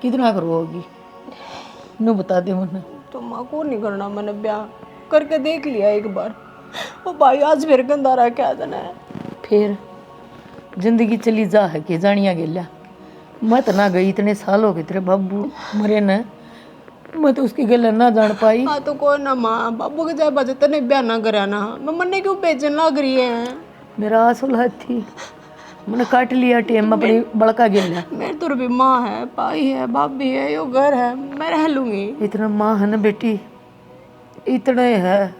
कितना करोगी नु बता दे मुझे। तो माँ को नहीं करना, मैंने ब्याह करके देख लिया एक बार। वो भाई आज फिर गंदारा क्या देना है। फिर जिंदगी चली जा है कि जानिया गेल्या। मैं तो ना गई, इतने साल हो गए तेरे बाबू मरे न, मैं तो उसकी गल ना जान पाई। हाँ तो कोई ना माँ, बाबू के जाए बजे तने ब्याह ना करा ना, मैं मन्ने क्यों बेचन लग रही है। मेरा आंसू थी, मैंने काट लिया टेम अपनी बड़का गेल्या। मेरे तो भी माँ है, भाई है, भाभी है, यो घर है, मैं रह लूंगी। इतना माँ है ना बेटी, इतने है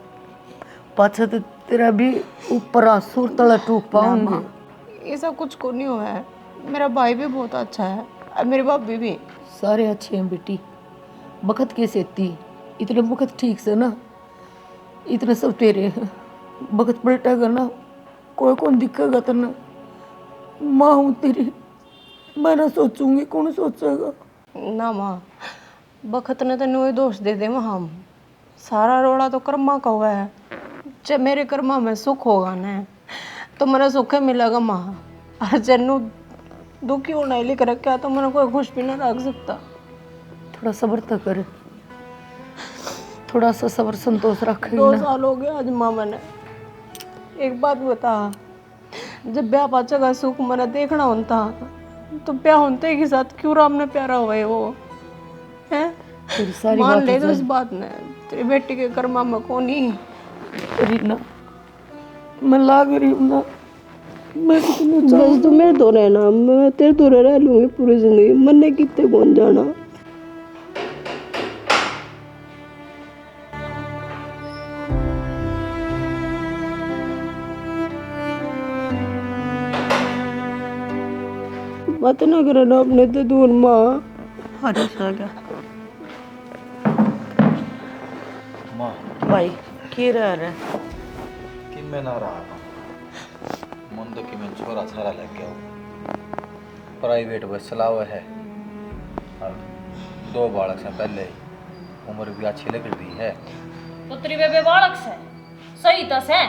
पाछा तो तेरा भी ऊपर आंसू तला टूक पाऊंगी। ये सब कुछ को नहीं हुआ है। मेरा भाई भी बहुत अच्छा है और मेरी भाभी भी। सारे अच्छे हैं बेटी, बखत के सेती इतने बखत ठीक से ना, इतने सब तेरे हैं। बखत पलटेगा ना कोई कौन दिखेगा तो ना, माँ हूँ तेरी, मैं ना सोचूंगी कौन सोचेगा। ना माँ, बखत ने तेन वही दोष दे दे हम, सारा रोड़ा तो कर्मा का हुआ है। जब मेरे कर्मा में सुख होगा ना तो मेरा सुख मिलेगा माँ, और जन्नू दुखी होना ही लिख रखा तो मैंने कोई खुश भी ना रख सकता। थोड़ा सब्र तो कर, थोड़ा सा सब्र संतोष रखेगी 2 ना। साल हो गया आज माँ। मैंने एक बात बता, जब ब्याह पाचा का सुख मैंने देखना होता तो ब्याह होते के साथ क्यों राम ने प्यारा हुआ है वो है। तेरी सारी मान बात ले तो इस बात ने, तेरी बेटी के कर्मा में कौन ही तेरी ना, मैं लाग रही हूँ ना, मैं कितनी बस तू मेरे तो रहना, मैं तेरे तो रह लूंगी पूरी जिंदगी, मरने कितने कौन जाना। बात ना करना अपने तो दूर माँ। अरे आ गया माँ भाई की रह रहे कि मैं ना रहा मन तो कि मैं छोरा छारा लग गया हूँ। प्राइवेट बस चला हुआ है और 2 बालक से पहले उम्र भी अच्छी लग रही है। पुत्री बेबे बालक से सही तस है।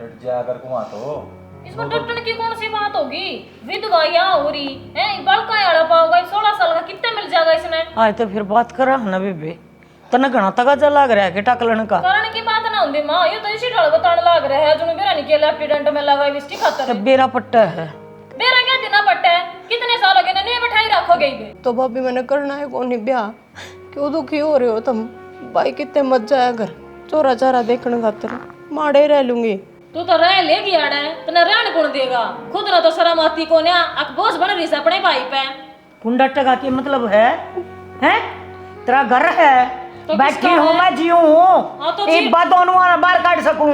डट जा अगर कुआ तो इसमें डटने की कौन सी बात होगी, विधवा यहाँ हो रही है, बड़का आड़ा पाओगा 16 साल का कितने मिल जाएगा इसमें। आज तो फिर बात करा ना बेबे, तना घना तगाजा लाग रहा है कि टाकलन का कारण की बात ना होंदी मां, ये तो इसी ढाल बताने लग रहा है, जुने बेरा निकले एक्सीडेंट में लगा बिस्टी खातर। तब बेरा पट्टा है, बेरा क्या दिना पट्टा है, कितने साल हो गए ने बैठाई रखोगे इबे। तो भाभी मैंने करना है कौन ही ब्याह, क्यों दुखी हो रहे हो तुम। भाई कितने मत जाया घर चोरा चारा देखने खातिर, माड़े रह लूंगी। तू तो रह लेगी आड़ा तने रहन कौन देगा, खुद ना तो शर्म आती को ना, अकबोस बन रही से अपने भाई पे। कुंडा टका के मतलब है तेरा घर है तो बैठी हूँ मैं जीऊँ हाँ तो एक बात दोनों बाहर काट सकूँ,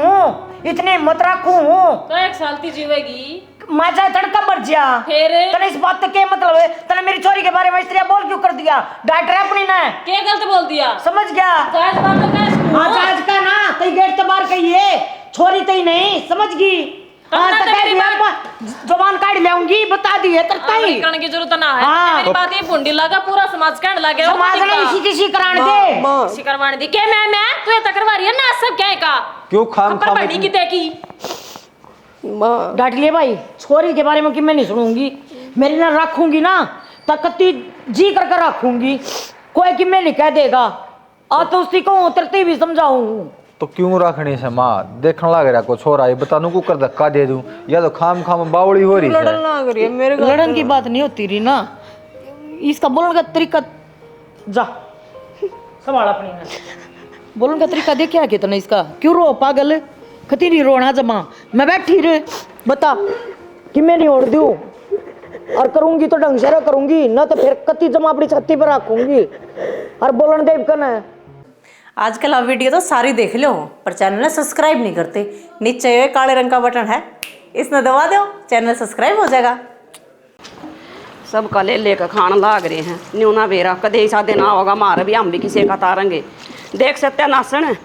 इतने मत रखूँ तो 1 साल ती जीवेगी मैं चाहे तड़का मर जा। फिर तने इस बात के मतलब है, तने मेरी चोरी के बारे में स्त्रिया बोल क्यों कर दिया, डॉक्टर अपनी ने क्या गलत बोल दिया। समझ गया जायज बात तो कह आज आज का ना कई गेट तो बाहर कहिए छोरी तई नहीं समझ गई। हाँ तो कह दिया जबान काट लाऊंगी बता दी है तरता ही करने की जरूरत ना है। हाँ। मेरी बात ये भुंडी लगा पूरा समाज कहने लगे समाज ने इसी किसी करान दे शिकरवाणी दी के मैं तू ये तकरवा रही है ना सब क्या है का क्यों खाम पर बड़ी की देखी माँ डांट लिए भाई, छोरी के बारे में कि मैं नहीं सुनूंगी, मेरी ना रखूंगी ना तकती जी कर कर रखूंगी, कोई कि मैं नहीं कह देगा आ तो उसी को उतरती भी समझाऊं। तो क्यों रखनी से माँ, देखने लग रहा को छोरा ये बता नू कुकर धक्का दे दूं या तो खाम खाम बावड़ी हो रही लड़न है। लग रही है मेरे घर। लड़न की बात नहीं होती रही ना, इसका बोलने का तरीका जा संभाल अपनी ना, बोलने का तरीका देखिए कितना इसका, क्यों रो पागल खतीरी रोना जमा, मैं बैठी रे बता कि मैं नहीं ओढ़ दूं और करूंगी तो ढंग से करूंगी ना तो फिर कती जमा अपनी छत्ती पर रखूंगी और बोलन देव करना है। आजकल आप वीडियो तो सारी देख लो पर चैनल ने सब्सक्राइब नहीं करते, नीचे ये काले रंग का बटन है इसने दबा दो, चैनल सब्सक्राइब हो जाएगा। सब कले लेकर खान लाग रहे हैं न्यूना बेरा कदे ऐसा दिन होगा मार भी हम भी किसी का तारेंगे। देख सकते हैं नासन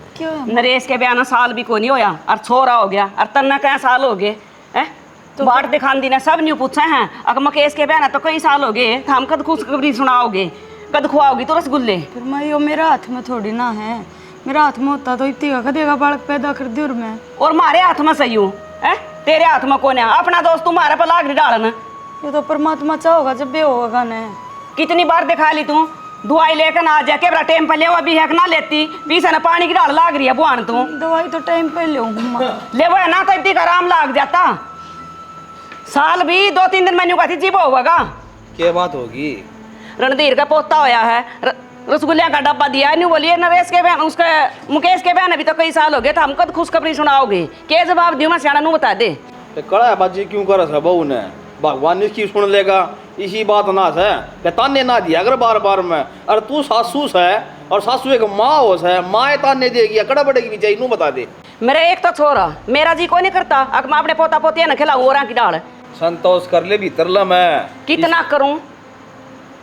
नरेश के बयाना साल भी को नहीं होया और छोरा हो गया और तन्ना क्या साल हो गए हैं तो बाट दिखान दी ने सब न्यू पूछे हैं अगर मकेश के बयाना तो कई साल हो गए हम कद खुशखबरी सुनाओगे कद खुआओगी तो रसगुल्ले। फिर मैं यो मेरा हाथ में थोड़ी ना है, मेरा हाथ में होता तो इतनी का देगा बालक पैदा कर दी और मारे हाथ में सही हूँ है तेरे हाथ में कौन है अपना दोस्त तुम्हारे पर लाग डालना। ये तो परमात्मा चाहोगा जब भी होगा गाने कितनी बार दिखा ली तू दवाई लेकर ना जाके बड़ा टाइम पे ले भी है कि ना लेती पीछे ना पानी की डाल लाग रही है बुआन तू दवाई तो टाइम पे ले ले वो है ना तो इतनी का आराम लाग जाता साल भी 2-3 दिन मैंने कहती जीव होगा क्या बात होगी? रणधीर का पोता होया है रसगुल्ले का डब्बा दिया नहीं बोलिए नरेश के बहन उसके मुकेश के बहन अभी तो कई साल हो गए था हमको तो खुशखबरी सुनाओगे क्या जवाब दियो मैं सियाना नू बता दे कड़ा बाजी क्यों कर रहा बहू ने? भगवान इसकी सुन लेगा इसी बात ना है कि ताने ना दिया अगर बार बार में। अरे तू सासू है और सासू एक माँ हो है, माँ ताने देगी कड़ा बढ़ेगी भी चाहिए नू बता दे। मेरा एक तो छोरा मेरा जी को नहीं करता अगर मैं अपने पोता पोतिया न खिलाऊं और की डाल संतोष कर ले भीतर ला मैं कितना करूं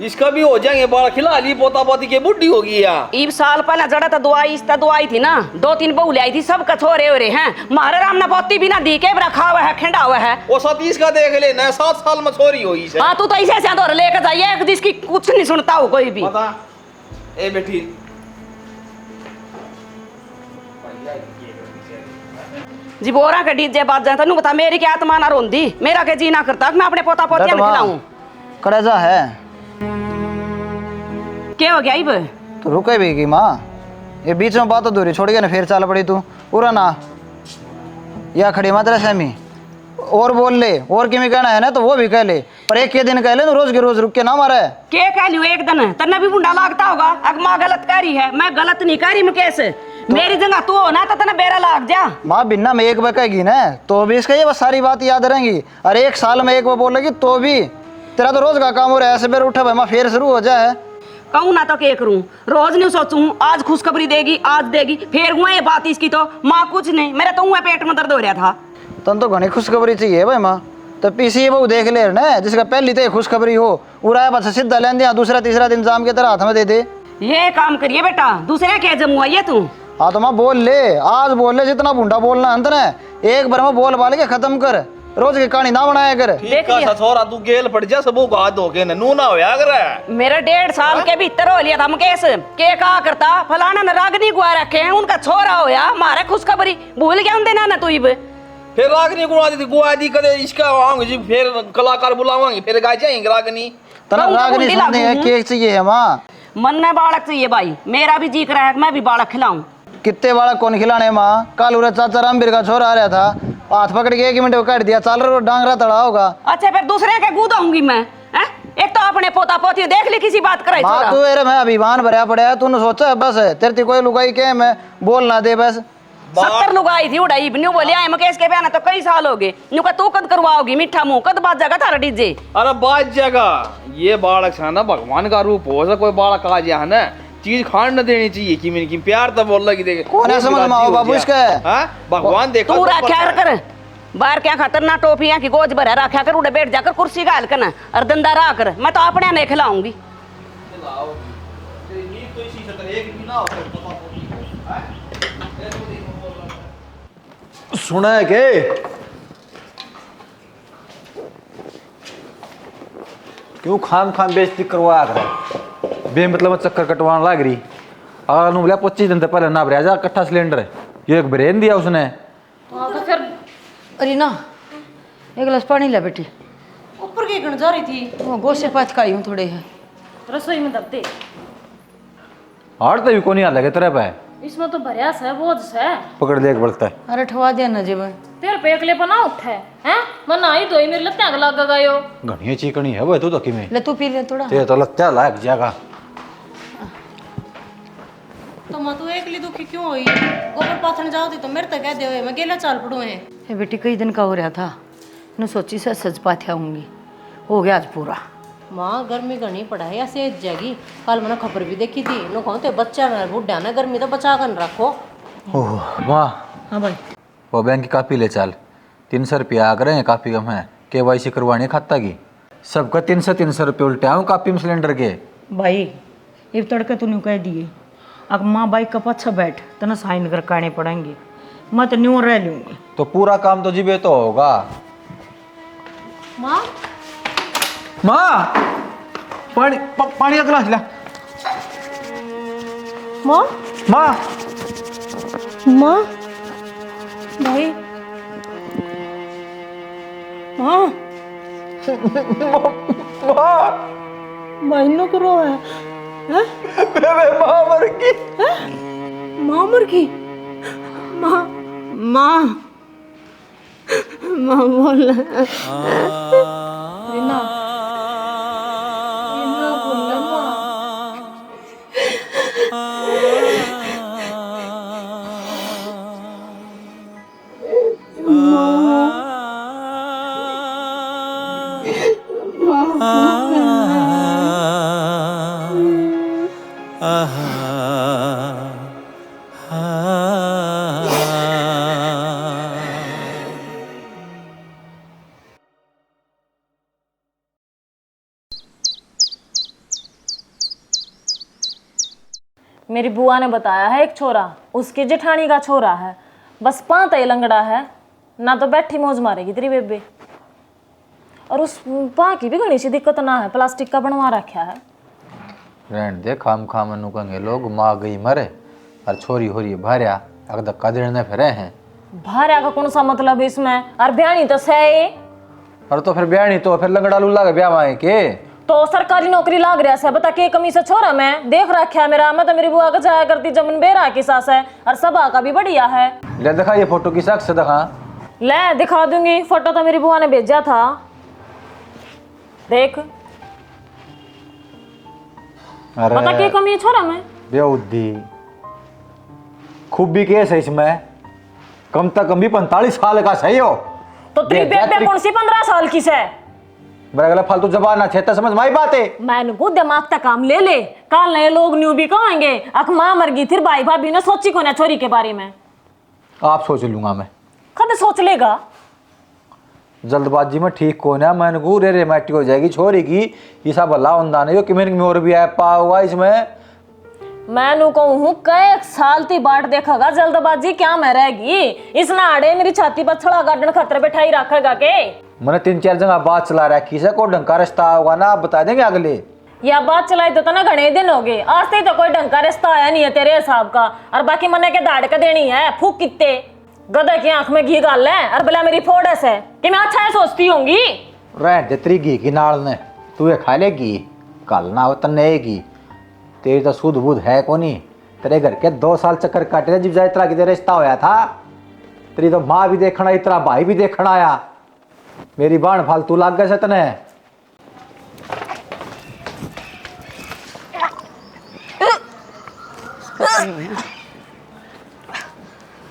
इसका भी हो जाएंगे बाल खिला ली पोता पोती की बुढ़ी होगी या इब साल पहले जड़ा तो दवाई इस दवाई थी ना 2-3 बहू ले आई थी सब कछोरे हो रहे हैं मारे राम ने पोती भी ना दी के रखा हुआ है खिंडा हुआ है वो 37 का देख ले ना 7 साल में छोरी हुई से। हाँ तू तो ऐसे ऐसे दौर लेकर जाइए जिसकी कुछ नहीं सुनता हो कोई भी बता ए बेटी जी बोरा के डीजे बात जाता नू बता मेरी क्या आत्मा ना रोंदी मेरा के जी ना करता मैं अपने पोता पोतिया न खिलाऊं करेजा है क्या हो गया इब तो रुके भी की माँ ये बीच में बात अधूरी छोड़ गया ना फिर चाल पड़ी तू पूरा ना या खड़ी मात्रा सहमी और बोल ले और किमी कहना है ना तो वो भी कह ले पर एक के दिन कह ले तो रोज के रोज रुक के ना मारे क्या कह लियो एक दिन तन्ने भी बुंडा लागता होगा अगर माँ गलत कह रही है मैं गलत नहीं कह रही मैं कैसे मेरी जगह तू हो ना तो तने बेरा लाग जा माँ बिन्ना में एक बार कहेगी ना तो भी इसका ये बस सारी बात याद रहेंगी। अरे 1 साल में एक बार बोलेगी तो भी तेरा तो रोज का काम हो रहा है ऐसे बेर उठा भाई माँ फिर शुरू हो जाए कहूँ ना तो क्या करूँ रोज नहीं सोचूं आज खुशखबरी देगी आज देगी फिर हुआ ये बात इसकी तो माँ कुछ नहीं मेरा तो हुआ पेट में दर्द हो रहा था तन तो घनी खुशखबरी चाहिए भाई माँ तो पीसी वो देख ले ना जिसका पहली तो खुशखबरी हो उड़ा बस सीधा लेन दिया दूसरा तीसरा दिन जाम के तरह हाथ में दे दे ये काम करिए बेटा दूसरे के जमुआ ये तू हाँ तो माँ बोल ले आज बोल ले जितना भूडा बोलना अंत ने एक बार में बोल बाल के खत्म कर रोज की कहानी ना बनाया कर ठीक का छोरा तू गेल पड़ जा सबो को हाथ धोके न नू ना होया कर मेरा 1.5 साल के भीतर हो लिया था मुकेश के कहा करता फलाना ने रागनी गुआ रखे हैं उनका छोरा होया मारे खुशखबरी भूल गया उन देना ना तू इब फिर रागनी गुआ दी गुआ दी कदे इसका आऊंगी जी फिर कलाकार बुलावांगी फिर गा जाएंगे रागनी तना रागनी सुनने है केक चाहिए है माँ मन में बालक चाहिए भाई मेरा भी जी रहा है मैं भी बालक खिलाऊं कितने बालक कौन खिलाने माँ कल उरे चाचा रामबीर का छोरा आ रहा था हाथ पकड़ के 1 मिनट को काट दिया चल रहा डांगरा तड़ा होगा। अच्छा फिर दूसरे के गूद आऊंगी मैं है? एक तो अपने पोता पोती देख ली किसी बात कराई माँ तू मेरे मैं अभिमान भरया पड़ा है तूने सोचा है बस तेरे कोई लुगाई के मैं बोल ना दे बस 70 लुगाई थी उड़ाई न्यू बोली आए मुकेश के बयान तो कई साल हो गए न्यू का तू कद करवाओगी मीठा मुंह कद बात जाएगा तारा डीजे अरे बात जगह ये बालक है ना भगवान का रूप हो सा कोई बालक आ जाए ना चीज खान न देनी चाहिए कि मैंने प्यार तो बोल लगी देखे कौन है समझ माओ बाबू इसका भगवान देखा तू रखा कर बाहर क्या खतरनाक टोपियां की गोज भरा रखा कर उड़े बैठ जाकर कुर्सी गाल कर ना और दंदा रहा कर मैं तो अपने नहीं खिलाऊंगी सुना है के क्यों खाम बेइज्जती करवा कर बे मतलब चक्कर कटवाने लग रही अगर बोला 25 दिन पहले ना भरा जा इकट्ठा सिलेंडर ये एक ब्रेन दिया उसने हाँ तो फिर अरे ना 1 गिलास पानी ला बेटी ऊपर की गण जा रही थी वो गोसे पाँच खाई हूँ थोड़े है रसोई में दबते हार तो भी को नहीं लगे तेरे पे इसमें तो भरिया है बोझ है पकड़ देख बढ़ता है अरे ठवा दिया ना जी भाई तेरे पे अगले पना उठा है मैं नहाई धोई मेरे लत्ते आग लग गयो घनी चिकनी है वो तू तो किमें ले तू पी ले थोड़ा ते तो लत्या लायक जगह तो मैं तू एकली दुखी क्यों हुई गोबर पाथन जाओ थी तो मेरे तक कह दे मैं गेला चाल पड़ू है ये बेटी कई दिन का हो रहा था न सोची से सज पाथ्या होंगी हो गया आज पूरा माँ गर्मी घनी पड़ा है या सेज जाएगी कल मैंने खबर भी देखी थी नो कहते बच्चा ना बुढ़ा ना गर्मी तो बचा कर रखो ओह वाह हाँ भाई वो बैंक की कापी ले चल 300 रुपया आ गए हैं कापी कम है KYC करवानी खाता की सबका 300 रुपये उल्टे आऊँ कापी में सिलेंडर के भाई ये तड़के तूने कह दिए अब माँ बाइक का पच्छा बैठ तना साइन कर काने पड़ेंगे मैं तो न्यू रह लूँगी तो पूरा काम तो जीबे तो होगा माँ माँ पानी पानी का गिलास ला माँ माँ माँ भाई माँ महीनों को रो है हैं? माँ मर गई। माँ मर गई। माँ माँ माँ बोल रीना बोल माँ। मेरी बुआ ने बताया है एक छोरा उसकी जेठानी का छोरा है, बस पांत ही लंगड़ा है ना, तो बैठी मौज मारेगी तेरी बेबे। और उस पा की भी घनी सी दिक्कत ना है, प्लास्टिक का बनवा रखा है। रहने दे, खाम खाम नु कहेंगे लोग माँ गई मरे और छोरी हो रही है भार्या अगर धक्का देने फिरे हैं। भार्या का कौन सा मतलब है इसमें? और ब्याणी तो सही। और तो फिर ब्याह नहीं तो फिर लंगड़ा लुल्ला के ब्याह आए के तो सरकारी नौकरी लाग रहा है, बता के कमी से छोरा मैं देख रखा है मेरा। मैं तो मेरी बुआ का जाया करती जमन बेरा की सास है, और सभा का भी बढ़िया है। ले दिखा ये फोटो की शख्स दिखा। ले दिखा दूंगी, फोटो तो मेरी बुआ ने भेजा था, देख। अरे बता के कमी है छोरा में? बेउद्दी खूबी केस है इसमें, कम तक कम भी 45 साल का सही हो। तो तेरी बेबे कौन सी 15 साल की से? बड़ा फालतू जबान ना छेता, समझ माई बात है। मैंने को दिमाग तक काम ले ले, कल नए लोग न्यू भी कहेंगे अख मां मर गई, फिर भाई भाभी ने सोची को ना छोरी के बारे में। आप सोच लूंगा मैं, कद सोच लेगा? जल्दबाजी में ठीक को ना मैंने को रे मैटी हो जाएगी छोरी की। ये सब अल्लाह उन्दा नहीं हो कि मेरे और भी है पा हुआ इसमें। मैं कहूँ कई साल ती बाट देखेगा, जल्दबाजी क्या मैं रहेगी? इस नाड़े मेरी छाती पर छड़ा गार्डन खतरे बैठाई रखेगा के? मैंने 3-4 जगह बात चला रहा है, किसे को ढंग का रिश्ता होगा ना, आप बता देंगे अगले। या बात चलाई तो ना घने दिन हो गए, आज तक तो कोई ढंग का रिश्ता आया नहीं है तेरे हिसाब का। और बाकी मने के दाड़ के देनी है फूक कितने गधे की आंख में घी गाल है, और भला मेरी फोड़स है कि मैं अच्छा है सोचती होंगी। रह जतरी घी की नाल ने तू ये खा लेगी कल ना हो तन्नेगी। तेरी तो सूद बूद है कोनी। तेरे घर के 2 साल चक्कर काटे जब जाए तरह की तेरा रिश्ता होया था। तेरी तो माँ भी देखना आई, तेरा भाई भी देखना आया। मेरी बाण फालतू लाग गए सतने।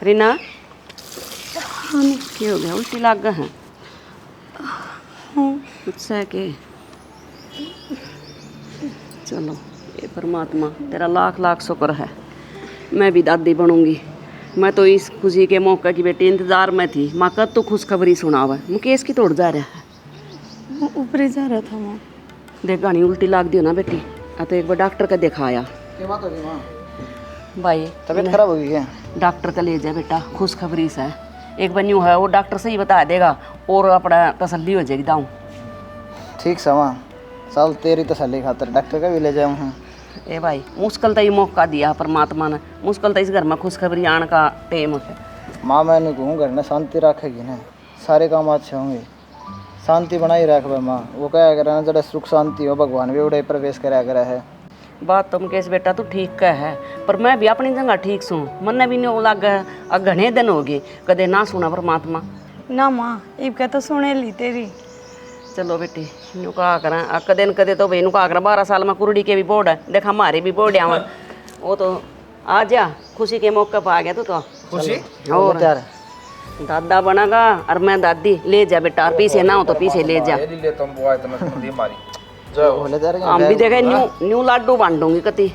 रीना क्या हो गया? उल्टी लाग गए हैं कुछ है के? चलो ये परमात्मा तेरा लाख लाख शुक्र है, मैं भी दादी बनूंगी। मैं तो इस खुशी के मौके की बेटी इंतजार में थी। माँ कब तो खुशखबरी सुनावा। मुकेश की तोड़ जा रहा है, ऊपर ही जा रहा था माँ। देख गानी उल्टी लाग दियो ना बेटी। तो एक बार डॉक्टर का दिखाया भाई, तबीयत खराब हो गई क्या? डॉक्टर का ले जा बेटा, खुशखबरी से एक बार न्यू है वो डॉक्टर सही बता देगा और अपना तसल्ली हो जाएगी। दाऊँ ठीक समा चल, तेरी तसल्ली खातर डॉक्टर का भी ले जाऊँ हूँ। ए भाई मुश्किल तो ये मौका दिया परमात्मा ने, मुश्किल तो इस घर में खुशखबरी आने का टाइम है। माँ मैंने कहूँ घर में शांति रखेगी ना, सारे काम अच्छे होंगे। शांति बनाई रख भाई माँ। वो क्या करे ना, जरा सुख शांति हो, भगवान भी उड़े प्रवेश कराया करे है। बात तो मुकेश बेटा तू ठीक कह है, पर मैं भी अपनी जगह ठीक सूँ। मन भी नहीं लग गया, घने दिन हो गए कदे ना सुना परमात्मा। ना माँ इब क्या तो सुने ली तेरी। चलो बेटी नु कहा करा कदे न कदे तो भाई नु कहा करा 12 साल में कुरड़ी के भी बोर्ड है, देखा हमारे भी बोर्ड आवा। वो तो आ जा खुशी के मौके पर आ गया तू तो खुशी और दादा बनेगा और मैं दादी। ले जा बेटा, पीछे ना हो तो पीछे ले जा। हम भी देखे न्यू न्यू लाडू बांटूंगी कति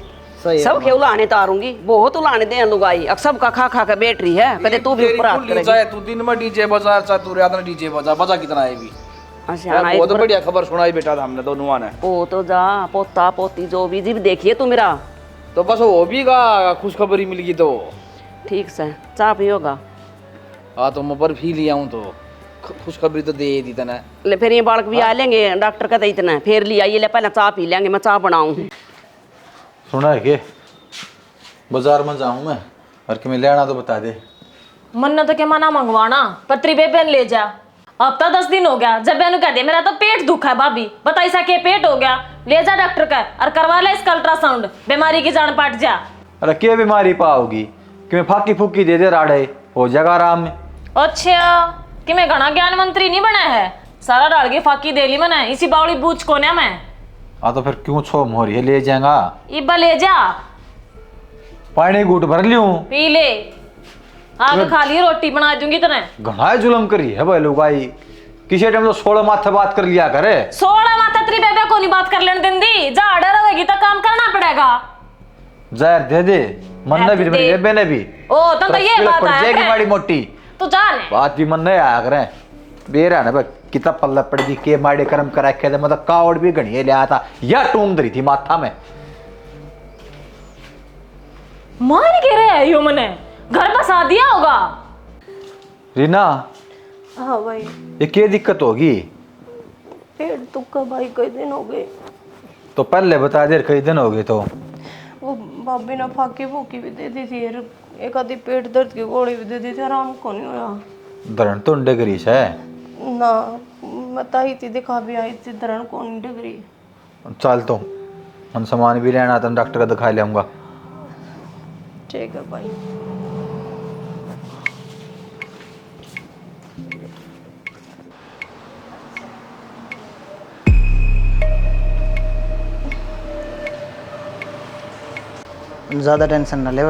सब खेल लाने तारूंगी, बहुत लाने दे लुगाई। अब सब का खा खा के बैठ रही है, कदे तू भी ऊपर हाथ करेगी। तू दिन में डीजे बजा, तू रात में डीजे बजा, बजा कितना है भी। अच्छा बहुत बढ़िया खबर सुनाई बेटा हमने दोनों ने। ओ तो जा पोता पोती जो भी जीव देखिए तू मेरा तो बस वो भी का खुशखबरी मिल गई तो ठीक से चाह पियोगा। हाँ तो मैं बर्फी लिया हूँ तो खुशखबरी तो दे दी तना। ले फिर ये बालक भी आ लेंगे, डॉक्टर कहते इतना फिर लिया ये ले पहले चाह पी लेंगे। मैं चाह बनाऊँ सुना है के बाजार में जाऊँ मैं और कि मैं लेना तो बता दे। मन तो क्या मना मंगवाना, पत्री बेबे ले जा। अब तो 10 दिन हो गया जब मैंने कह दिया मेरा तो पेट दुखा है भाभी, बताई सके पेट हो गया, ले जा डॉक्टर का और करवा ले इसका अल्ट्रासाउंड, बीमारी की जान पाट जा। अरे क्या बीमारी पाओगी कि मैं फाकी फूकी दे दे राड़े हो जाएगा आराम में। अच्छा कि मैं घना ज्ञान मंत्री नहीं बना है, सारा डाल के फाकी दे ली मैंने, इसी बावली बूझ को ना मैं। हाँ तो फिर क्यों छो मोहरी है, ले जाएगा। इब्बा ले जा, पानी घूट भर लियो, पी ले, आग खा ली रोटी बना दूंगी तने। घना जुलम करी है भाई लुगाई, किसी टाइम तो 16 माथे बात कर लिया करे। 16 माथा तेरी बेबे को नहीं बात कर लेने देंदी, जा डर होगी तो काम करना पड़ेगा। जहर दे दे, मन ने भी मेरी बेबे ने भी। ओ तो ये बात है माड़ी मोटी तू जाने बात भी मन नहीं आया करे। बेरा ना कितना पल्ला पड़ी के माड़े कर्म करा के मतलब कावड़ भी घड़िए ले आया था या टूम धरी थी माथा में। मार के रहे यो मने घर बसा दिया होगा। रीना हाँ भाई, ये क्या दिक्कत होगी? पेट दुखा भाई, कई दिन हो गए। तो पहले बता दे, कई दिन हो गए तो। वो भाभी ने फाकी फूकी भी दे दी थी, एक आधी पेट दर्द की गोली भी दे दी थी, आराम को नहीं हुआ। धरण तो डगरीश है ना, बताई थी, दिखा भी आई थी, धरण कौन डिग्री। चल तो हम सामान भी लेना था, डॉक्टर का दिखा लेऊंगा। ठीक है भाई। ज़्यादा टेंशन ना ले,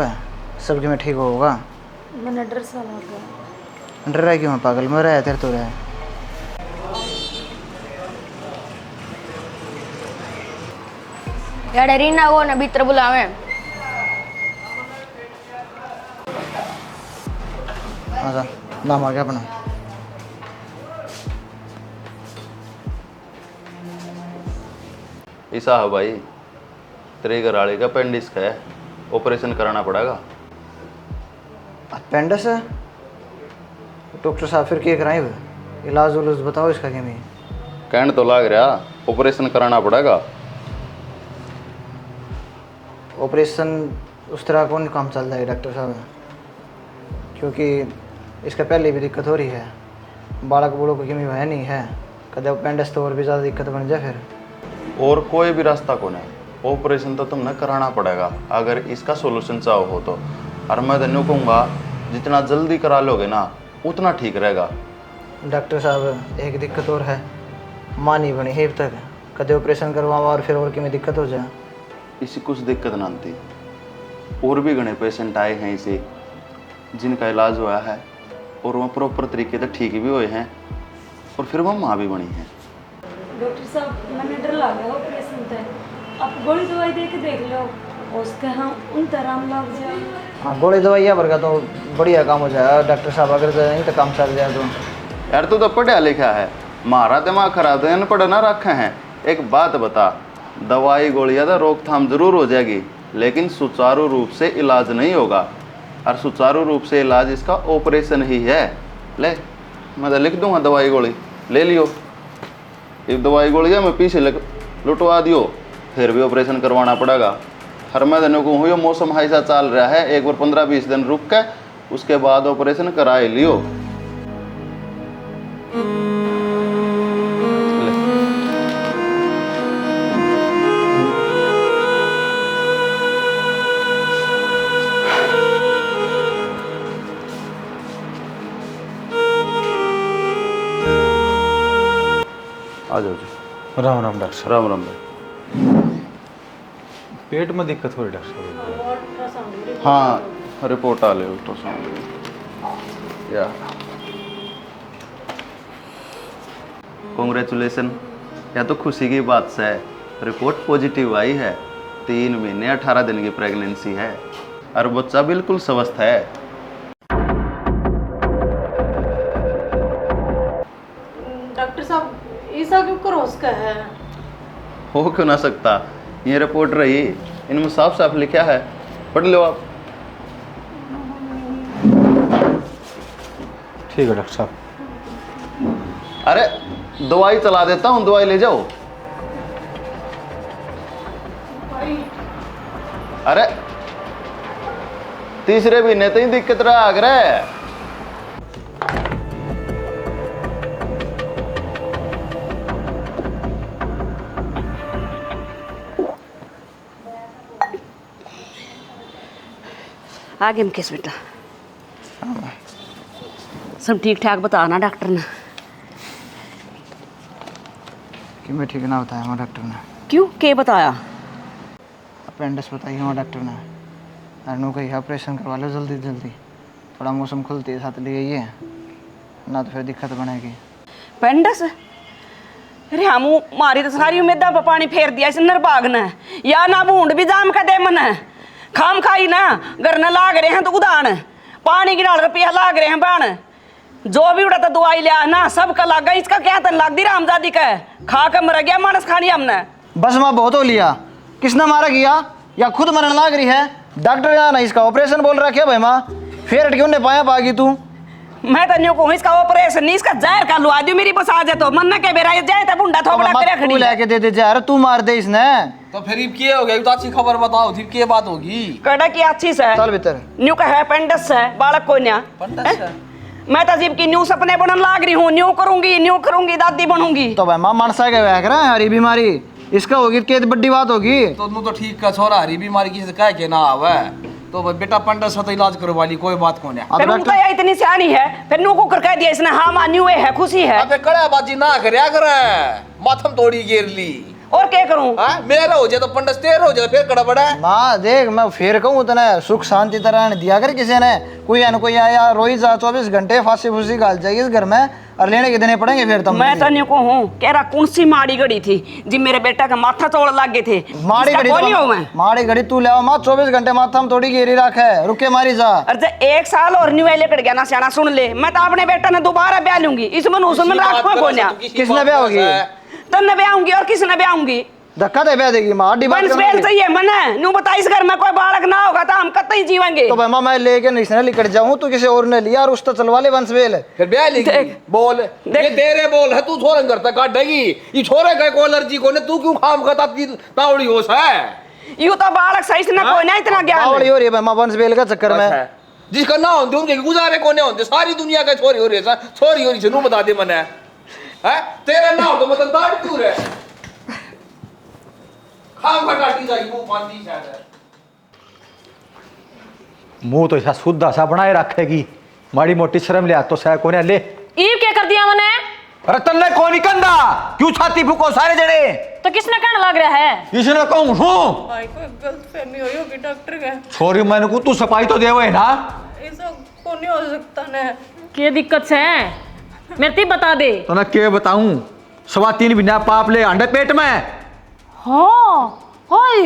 सबके में ठीक होगा। मैंने डर सा लग गया। डर रहा है क्यों? पागल में रहा है तेरे तो रहा है। यार रीना को ना भीतर बुलावे। आजा, नाम आ गया अपना। ऐसा है भाई, तेरे घरवाले का अपेंडिक्स है, ऑपरेशन कराना पड़ेगा। अपेंडिक्स है? डॉक्टर साहब फिर क्या कराएं? इलाज उलाज बताओ इसका। क्या मैं कहने तो लाग रहा, ऑपरेशन कराना पड़ेगा। ऑपरेशन उस तरह कौन काम चल रहा है डॉक्टर साहब? क्योंकि इसका पहले भी दिक्कत हो रही है, बालक बूढ़ों को कमी है नहीं है, कदे अपेंडिक्स तो और भी ज़्यादा दिक्कत बन जाए फिर। और कोई भी रास्ता कौन है, ऑपरेशन तो तुमने कराना पड़ेगा अगर इसका सोल्यूशन चाहो हो तो। और मैं तो कहूँगा जितना जल्दी करा लोगे ना उतना ठीक रहेगा। डॉक्टर साहब एक दिक्कत और है, माँ नहीं बनी है अब तक, कदे ऑपरेशन करवाओ और फिर और की में दिक्कत हो जाए। इसी कुछ दिक्कत ना थी, और भी घने पेशेंट आए हैं इसे जिनका इलाज हुआ है और वह प्रॉपर तरीके से ठीक भी हुए हैं और फिर वह माँ भी बनी है। डॉक्टर साहब मैंने डर लग गया ऑपरेशन से, आप गोली दवाई दे के देख लो, उसके हम उन तरह लग जाए। हाँ, गोली दवाइया भर का तो बढ़िया काम हो जाएगा डॉक्टर साहब, अगर नहीं तो काम चल जाए तो। यार तू तो पढ़ा लिखा है, मारा दिमाग खराब है, अनपढ़ ना रखे हैं। एक बात बता, दवाई गोलियाँ तो रोकथाम जरूर हो जाएगी लेकिन सुचारू रूप से इलाज नहीं होगा, और सुचारू रूप से इलाज इसका ऑपरेशन ही है। ले मैं तो लिख दूंगा दवाई गोली, ले लियो। एक दवाई गोली है मैं पीछे लुटवा दियो, फिर भी ऑपरेशन करवाना पड़ेगा। हर मैं दिन को हूँ, मौसम ऐसा चल रहा है, एक बार 15-20 दिन रुक के उसके बाद ऑपरेशन करा ही लियो। आ जाओ जी। राम राम डॉक्टर साहब। राम राम भाई। पेट में दिक्कत हो रही डॉक्टर साहब? हाँ रिपोर्ट आ ले अल्ट्रासाउंड। या कॉन्ग्रेचुलेसन, या तो खुशी की बात है, रिपोर्ट पॉजिटिव आई है। 3 महीने 18 दिन की प्रेगनेंसी है और बच्चा बिल्कुल स्वस्थ है। डॉक्टर साहब ऐसा क्यों क्रॉस का है? हो क्यों ना सकता, ये रिपोर्ट रही, इनमें साफ साफ लिखा है, पढ़ लो आप। ठीक है डॉक्टर साहब। अरे दवाई चला देता हूँ, दवाई ले जाओ। अरे तीसरे महीने तो ही दिक्कत रहा अगर आगे मुकेश बेटा सब ठीक ठाक बताना डॉक्टर ने कि मैं ठीक ना बताया हमारा डॉक्टर ने। क्यों के बताया अपेंडिक्स बताई हमारा डॉक्टर ने। अनु कही ऑपरेशन करवा लो जल्दी जल्दी, थोड़ा मौसम खुलते ही साथ ले आइए ना तो फिर दिक्कत बनेगी। पेंडस अरे हम मारी तो सारी उम्मीदा पर पानी फेर दिया इस नरबाग ने या ना बूंद भी जाम का दे मन खाम खाई ना घर न लाग रहे हैं तो उदान पानी की डाल रुपया लाग रहे हैं बाण जो भी उड़ा तो दवाई लिया ना सबका लगा इसका क्या तन लग दी रामजादी का खा कर मर गया मानस खानी हमने। बस माँ बहुत हो लिया, किसने मारा किया या खुद मरने लाग रही है। डॉक्टर यहाँ ना इसका ऑपरेशन बोल रहा क्या भाई माँ, फिर क्यों ने पाया पागी तू। मैं तो न्यू को इसका ऑपरेशन नहीं इसका जहर का लुआ दियो मेरी बस आ जाए तो मन न के बेरा जाए तो बुंडा थोपड़ा करे खड़ी लेके दे दे जहर तू मार दे इसने। तो फिर ये हो गया तो अच्छी खबर बताओ फिर क्या बात होगी। कड़ा की अच्छी से चल भीतर न्यू का है पेंडस है बालक को न्या मैं तो जीव की न्यू सपने बनन लाग रही हूँ न्यू करूंगी दादी बनूंगी। तो भाई माँ मनसा के वह करा हरी बीमारी इसका होगी क्या बड़ी बात होगी। तो ठीक का छोरा हरी बीमारी किसी से कह के ना आवे तो बेटा पंडित से तो इलाज करवा ली कोई बात कौन है। फिर उनका ये इतनी सियानी है फिर न्यू को कर दिया इसने हाँ मान्यू है खुशी है। अबे कड़ा बाजी ना करया करे माथम तोड़ी गिर ली और क्या करूं मेरा हो जाए तो पंडित तेरा हो जाए फिर कड़ा बड़ा माँ देख मैं फिर कहूँ इतना सुख शांति तरह दिया कर किसी ने कोई न कोई आया रोई जा 24 घंटे फांसी फूसी गाल जाएगी इस घर में और लेने के देने पड़ेंगे फिर। तुम मैं तो न्यू को हूँ कह रहा कौन सी माड़ी घड़ी थी जी मेरे बेटा का माथा तोड़ लग गए थे माड़ी घड़ी माड़ी घड़ी तू ले माँ 24 घंटे माथा में थोड़ी गिरी रख है रुके मारी जा। अरे 1 साल और न्यू लेकर गया ना सियाना सुन ले मैं तो अपने बेटा ने दोबारा ब्याह लूंगी इसमें उसमें राख बोलिया किसने ब्याह होगी तन्ने ब्याह होंगी और किसने ब्याह होंगी धक्का दे ब्याह देगी माँ वंशवेल चाहिए मने न्यू बता इस घर में कोई बालक ना होगा तो हम कतई जीवेंगे। तो भाई माँ मैं लेके नहीं निकट जाऊँ तू किसी और ने लिया और उसका चलवा ले वंशवेल फिर ब्याह लेगी बोल ये तेरे बोल है तू छोरे घर तक काटेगी ये छोरे का कोई एलर्जी को तू क्यों खाम खाता की तावड़ी होश है यू तो बालक सही से ना कोई ना इतना ज्ञान तावड़ी हो रही है भाई माँ वंशवेल का चक्कर में जिसका ना होते उनके गुजारे कोने होते सारी दुनिया का छोरी हो रही है छोरी हो रही है बता दे मने है तेरा ना हो तो मतलब दाढ़ क्यों रे खाम काटी जाएगी मुंह पानी शायद मुंह तो ऐसा शुद्ध सा बनाए रखेगी माड़ी मोटी शर्म ले तो सह कोने ले ईव क्या कर दिया मैंने अरे तन्ने कोनी कंदा क्यों छाती फूको सारे जने तो किसने कहने लग रहा है इसने कहूं हूं भाई कोई गलतफहमी हुई होगी डॉक्टर का। छोरी मैंने को तू सफाई तो देवे ना ऐसा को नहीं हो सकता ना क्या दिक्कत है मेरे ती बता दे तो ना क्या बताऊं 3.25 बिना पाप ले अंडे पेट में हाँ हाय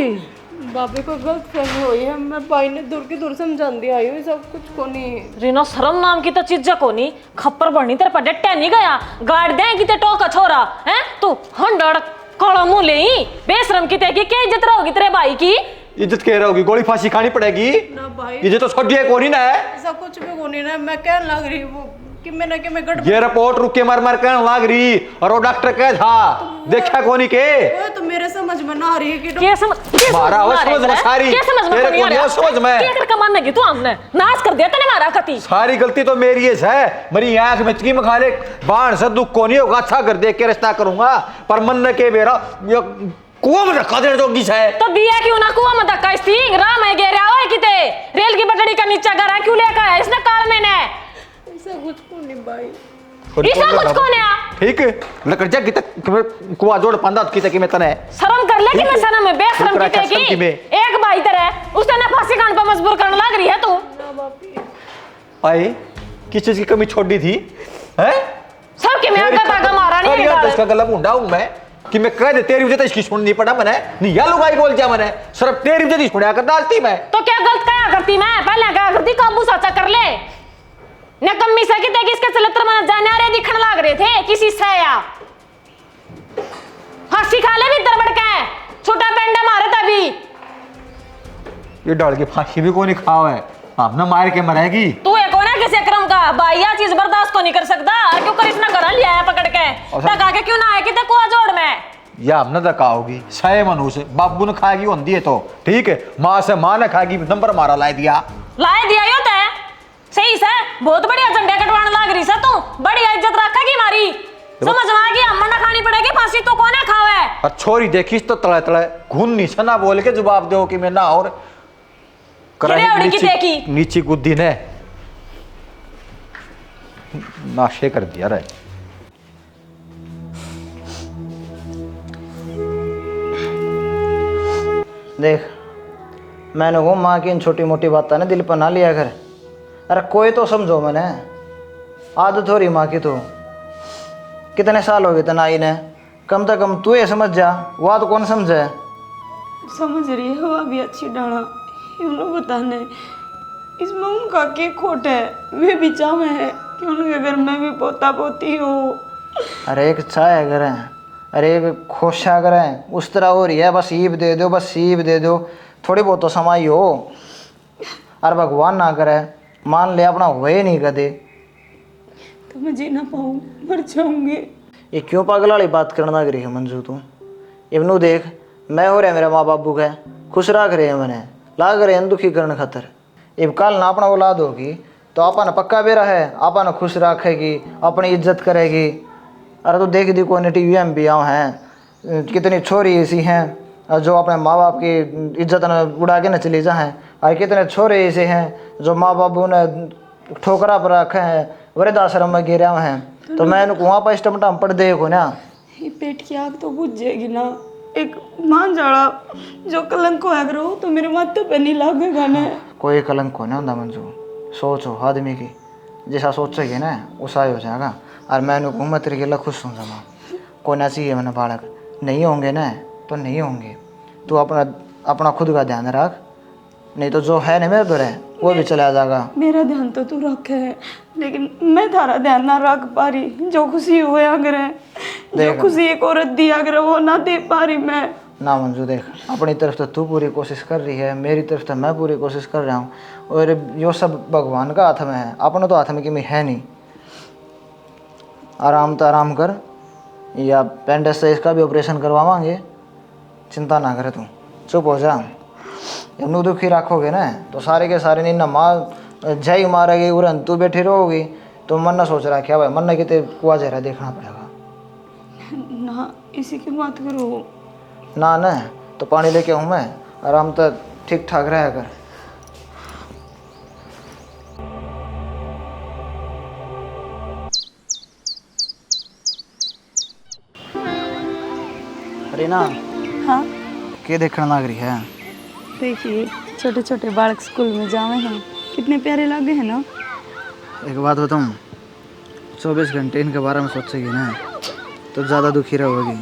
बाबे को गलतफहमी हुई है मैं भाई ने दूर की दूर समझा दिया आई हूँ सब कुछ को नहीं रीना शर्म नाम की तो चीज को नहीं खप्पर बढ़नी तेरे पर डट्टे नहीं गया गाड़ दे कि ते टोका छोरा हैं तू हंडड़ काला मुंह ले बेशरम की ते की क्या इज्जत रहोगी तेरे भाई की इज्जत कह रहोगी गोली फांसी खानी पड़ेगी ना भाई इज्जत तो छोड़िए कोनी ना है ऐसा कुछ भी को नहीं ना मैं कहने लग रही वो कि मैं गड़बड़ ये रिपोर्ट रुक के मर कहने लग रही और वो डॉक्टर कह था देखा कोनी के वो तो मेरे समझ में ना आ रही है कि क्या समझ मारा वो समझ में सारी क्या समझ में तेरे नहीं आ को रहा नहीं समझ में क्या कर मानने की तू हमने नाश कर दिया तने मारा कती सारी गलती तो मेरी है मेरी आंख में चकी में खा ले बाण से दुख को नहीं होगा अच्छा कर देख के रिश्ता करूंगा पर मन के बेरा कुआं में धक्का देने जोगी है तो दिया क्यों ना कुआं में धक्का इस थी राम है गेरा ओए किते रेल की पटड़ी का नीचा गरा क्यों लेकर आया इसने काल में ने ऐसा कुछ को नहीं भाई इसमें कुछ कौन है ठीक लकड़ जा की तक कुआ जोड़ पंदा की तक में तने शर्म कर ले कि मैं शर्म में बेशरम की एक भाई तरह उसने ना फांसी कांड पर मजबूर करने लग रही है तू आई किस चीज की कमी छोड़ दी थी हैं सब के मैं आगे ताका मारा नहीं यार इसका गला भूंडा हूं मैं कि मैं कह दे तेरी वजह से इसकी सुननी पड़ा मैंने नहीं या लुगाई बोल जा मैंने सिर्फ तेरी वजह से सुनया कर डालती मैं तो क्या गलत क्या करती मैं पहले क्या करती काबू साचा कर ले न कम्मी से किते किसके चलत्र मन जाने आ रहे दिखण लाग रहे थे किसी से या फांसी खा ले भी तरबड़ के छोटा पेंडा मारे तभी ये डाल के फांसी भी कोई नहीं खाओ है आपने मार के मरेगी तू एक होना किसी क्रम का भाई यह चीज बर्दाश्त को नहीं कर सकता क्यों कर इसने घर लिया है पकड़ के तक आके क्यों ना आए कि कुआ जोड़ में या हमने तक होगी सही मनुष्य बाबू ने खाएगी होंगी है तो ठीक है माँ से माँ ने खाएगी नंबर मारा ला दिया यो ते सही से बहुत बढ़िया झंडे कटवाने लग रही से तू बढ़िया इज्जत रखेगी मारी समझ में आ गई अम्मा ना खानी पड़ेगी फांसी तो कौन है खावे और छोरी देखिस तो तले तले घून नहीं सना बोल के जवाब दो कि मैं ना और गिरे की देखी नीची कूदी ने नाशे कर दिया रे। देख मैंने वो माँ की इन छोटी मोटी बातें ना दिल पर ना लिया कर। अरे कोई तो समझो मैंने, आदत हो रही माँ की। तो कितने साल हो गए तना आई ने, कम से कम तू ये समझ जा, वह तो कौन समझे। समझ रही है वह भी अच्छी डाला उन्होंने बताने इसमें उनका क्या खोट है। वे भी चाहे है कि उनके घर में भी पोता पोती हो। अरे एक चाय घर है, अरे एक खोशा घर है, उस तरह हो रही है। बस ईब दे दो, बस ईब दे दो, थोड़ी बहुत तो समाई हो। अरे भगवान ना करे मान ले अपना हुए नहीं कदे तो मैं जी ना पाऊँ, मर जाऊंगी। ये क्यों पागल वाली बात करना लग रही है मंजू तू। इवनू देख मैं हो रहा मेरे माँ बापू का खुश रख रहे हैं, मैंने लाग रहे हैं दुखी करने खातर। इब काल ना अपना औलाद होगी तो आपन पक्का बेरा है, आपन खुश रखेगी, अपनी इज्जत करेगी। अरे तो देख दी कोई टीवी में भी आऊँ हैं, कितनी छोरी ऐसी हैं जो अपने माँ बाप की इज्जत न उड़ा के न चली जाएँ, और कितने छोरे ऐसे हैं जो माँ बापू ने ठोकरा पर रखे हैं, वृद्धाश्रम में गिरे हुए हैं। तो मैं इनको वहाँ पर स्टमटा पढ़ दे को ना, ये पेट की आग तो बुझ जाएगी ना। एक मान जाड़ा जो कलंक हो अगर हो तो मेरे माथे पे नहीं लागेगा ना। कोई कलंक को नहीं होता मंजू, सोच हो आदमी की, जैसा सोचेगी ना वैसा ही हो जाएगा। और मैं मैं तेरे के लिए खुश हूँ जमा, कोई ना चाहिए मैंने बालक, नहीं होंगे ना तो नहीं होंगे। तू अपना खुद का ध्यान रख, नहीं तो जो है ना मेरे दौरे वो भी चला जाएगा। मेरा ध्यान तो तू रखे है लेकिन मैं थारा ध्यान ना रख पा रही। जो खुशी हुए अगर है, जो खुशी एक औरत दी अगर वो ना दे पा रही मैं ना। मंजू देख अपनी तरफ तो तू पूरी कोशिश कर रही है, मेरी तरफ तो मैं पूरी कोशिश कर रहा हूँ, और यो सब भगवान का हाथ में है, अपना तो हाथ में कि मैं है नहीं। आराम तो आराम कर, या अपेंडिक्स से इसका भी ऑपरेशन करवावांगे, चिंता ना करे तू, चुप हो जा। इन्नू दुखी रखोगे ना तो सारे के सारे नहीं ना माँ जय मारेगी उरन तू बैठी रहोगी तो मन ना सोच रहा क्या भाई, मन ना कितने कुआ जहरा देखना पड़ेगा ना। इसी की बात करो ना ना तो पानी लेके आऊँ मैं, आराम तो ठीक ठाक रहा कर। अरे ना हाँ के देखने लग रही है। देखिए छोटे छोटे बालक स्कूल में जावे हैं, कितने प्यारे लगे हैं ना। एक बात बताऊँ, 24 घंटे इनके बारे में सोचेगी ना तो ज़्यादा दुखी रहोगी।